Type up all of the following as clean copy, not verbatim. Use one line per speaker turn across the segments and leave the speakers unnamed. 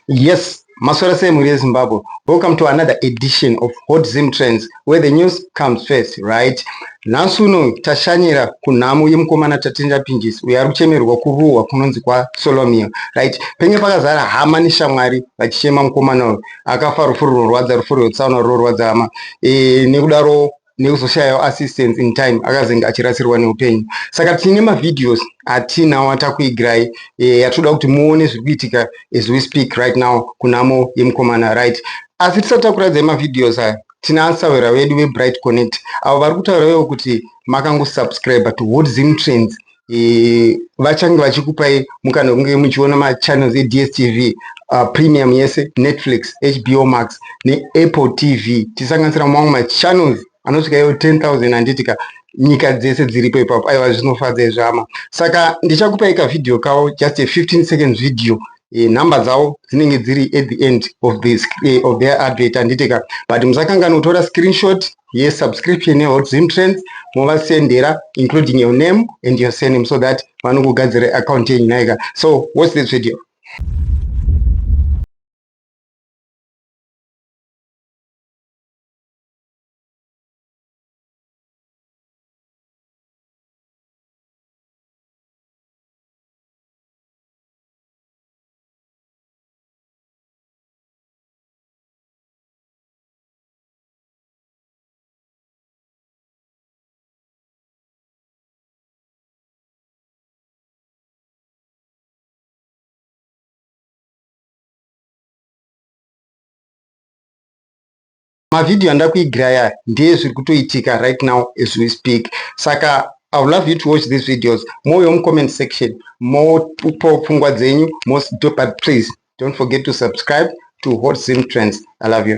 Yes, Maswara Muri Zimbabwe. Welcome to another edition of Hot Zim Trends, where the news comes first, right? Nansuno tashanyira kunamu yemukomana tatinja pinjis. We are kuchemerwa kuruwa kunonzi kwa Solomio, right? Penye pakazara hama ni shamwari vachishema mukomana akafa rufuru rwadza rufuru tsauna rwadza hama. Nekudaro nekuzoshayawo assistance in time akazenga achirasirwa neupenyu. Saka tine mavideos atinawo atakuigirai yatoda kuti muone zviri kuitika as we speak right now kunamo yemukomana, right? Asi tisati takuratidza mavideos aya tina ansawera wedu weBright Connect avo vari kutaurawo kuti makangosubscribe to Hot Zim Trends. Vachange vachikupai mukana kunge muchiona machannels eDSTV, Premium yese, Netflix, HBO Max neApple TV, tisanganisira mamwe machannels anosvika iwo 10,000 anditika nyika dzese dziripo ipapo. Aiwa, zvinofadza zvama. Saka ndichakupai kavidhio kawo, just a 15 seconds video. Number dzavo dzinenge dziri at the end of this of their advert anditika, but musakangana kutora screenshot subscription yeHot Zim Trends movasendera including your name and your surname so that vanokugadzira account yenyu naika. So watch this video. Mavideo andakuigirai ndiye zviri kutoitika right now as we speak. Saka I would love you to watch these videos. More on comment section, more pfungwa dzenyu, but please don't forget to subscribe to Hot Zim Trends. I love you.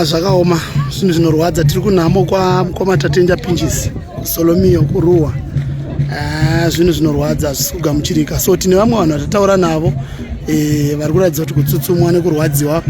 Zvakaoma, zvinhu zvinorwadza. Tiri kunhamo kwa Tatenja Pinjes Solomio kuruwa. Zvinhu zvinorwadza hazvisi kugamuchirika. So tine vamwe vanhu vatataura navo vari kuratidza kuti kutsutsumwa nekurwadziwa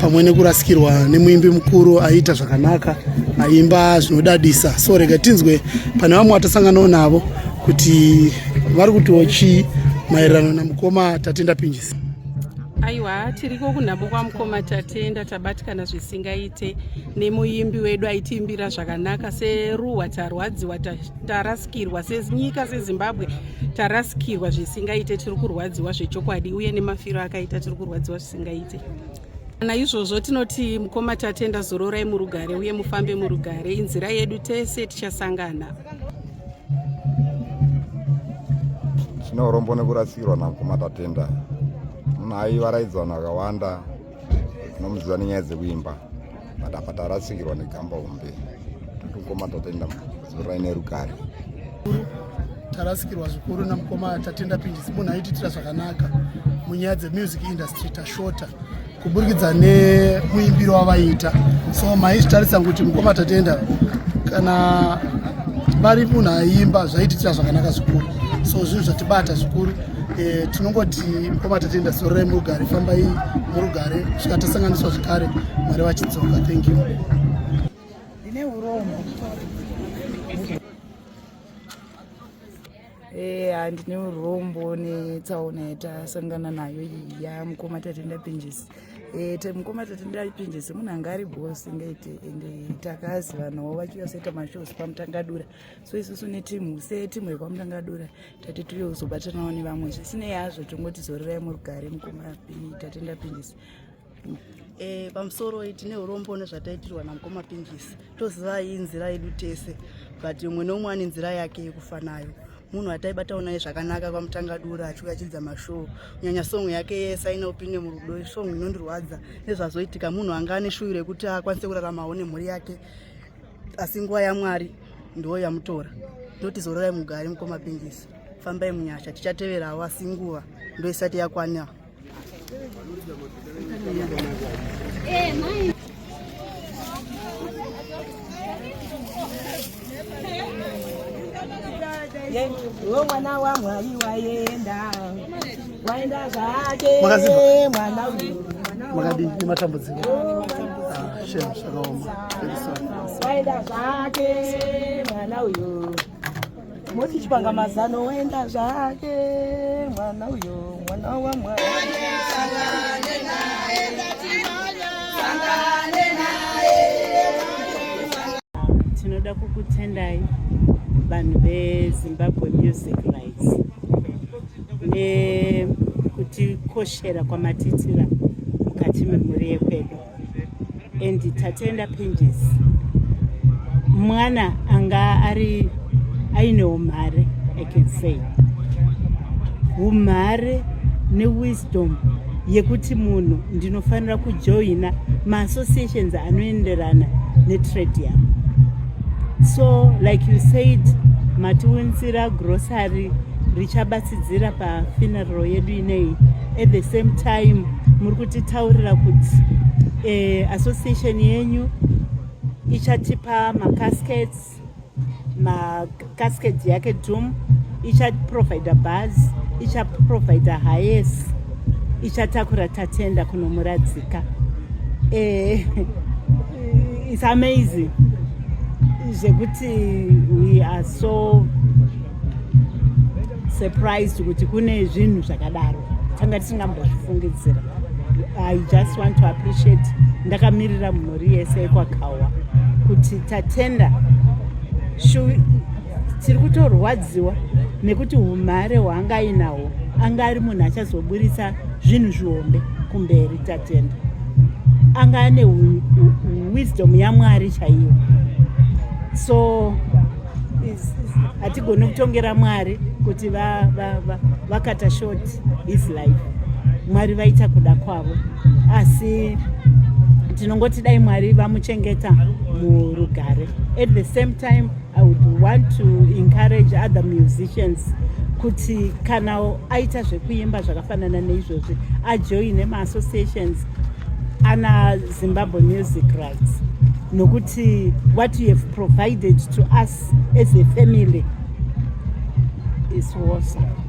pamwe nekurasikirwa nemuimbi mukuru aiita zvakanaka, aimba zvinodadisa. So rega tinzwe pane vamwe vatasanganawo navo kuti vari kutiwo chii maererano namukoma Tatenda Pinjes.
Aiwa, tiriko kunhamo kwamukoma Tatenda, tabatikana zvisingaite nemuimbi wedu aitiimbira zvakanaka. Seruwa tarwadziwa, tarasikirwa, senyika seZimbabwe tarasikirwa zvisingaite. Tiri kurwadziwa zvechokwadi, uye nemafiro akaita tiri kurwadziwa zvisingaite. Naizvozvo tinoti mukoma Tatenda, zororai murugare uye mufambe murugare. Inzira yedu tese tichasangana.
Tinorombo nekurasikirwa namukoma Tatenda. Munhu aivaraidzwa vanhu vakawanda, tinomuziva nenyaya dzekuimba, madapa tarasikirwa negamba hombe. Toti mukoma Tatenda, zororai nerugare.
Tarasikirwa zvikuru namukoma Tatenda Pinjes, munhu aititira zvakanaka munyaya dzemusic industry tashota kuburikidza nemuimbiro wavaiita. So maizvitarisa kuti mukoma Tatenda kana vari munhu aiimba zvaititira zvakanaka zvikuru. So zvinhu zvatibata zvikuru. Tinongoti mukoma Tatenda, zororai murugare, fambai murugare, svika tasanganiswa zvakare, Mwari vachidzoka. Thank you.
Ndine urombo. Handine urombo netsaona yatasangana nayo iyi yamukoma Tatenda Pinjes. Mukoma Tatenda Pinjes munhu anga ari bosi ngaite, ende takazivanawo vachivasoita mashows paMutangadura. So isusu netimu setimu yekwaMutangadura tati tiri kuzobatanawo nevamwe. Zvisinei hazvo, tongoti zororai murugare mukoma Tatenda Pinjes.
Pamusoro tine urombo nezvataitirwa namukoma Pinjes. Toziva iyi nzira yedu tese, but umwe neumwe ane nzira yake yekufa nayo. Munhu ataibatawo naye zvakanaka kwaMutangadura achiuya achidza mashow, kunyanya song yake yesaina upinde murudo, song inondirwadza nezvazoitika. Munhu anga ane shuviro yekuti akwanise kuraramawo nemhuri yake, asi nguva yaMwari ndiyo yamutora. Ndoti zororai mugare mukoma Pinjes, fambai munyasha, tichateverawo asi nguva ndiyo isati yakwana.
Mwana wa Mwari waenda zvake, mwana uyu
Makadini matambudziko. Shame, zvakaoma.
waenda zvake, mwana uyu moti chipanga mazano, waenda zvake, mwana uyu, mwana wa Mwari.
Tinoda kukutendai vanhu veZimbabwe Music Rights nekutikoshera kwamatitira mukati memhuri yekwedu. And Tatenda Pinjes mwana anga aine umhare, I can say umhare newisdom yekuti munhu ndinofanira kujoina maassociations anoenderana netrade yangu. So like you said, matiunzira grocery richabatsidzira pafuneral yedu inei. At the same time muri kutitaurira kuti association yenyu ichatipa macasket yake Doom, ichaprovide bus, ichaprovide highs, ichatakura Tatenda kunomuradzika. It's amazing. Zvekuti we are so surprised kuti kune zvinhu zvakadaro tanga tisingambozvifungidzira. I just want to appreciate, ndakamirira mhuri yese kwakawa kuti Tatenda tiri kutorwadziwa nekuti umhare hwaanga ainawo anga ari munhu achazoburitsa zvinhu zvihombe kumberi. Tatenda anga ane wisdom yaMwari chaiyo. So hatigoni kutongera Mwari kuti vakata short his life. Mwari vaita kuda kwavo, asi tinongoti dai Mwari vamuchengeta murugare. At the same time, I would want to encourage other musicians kuti kana aita zvekuimba zvakafanana neizvozvi ajoine maassociations
ana Zimbabwe music rights nokuthi what you have provided to us as a family is awesome.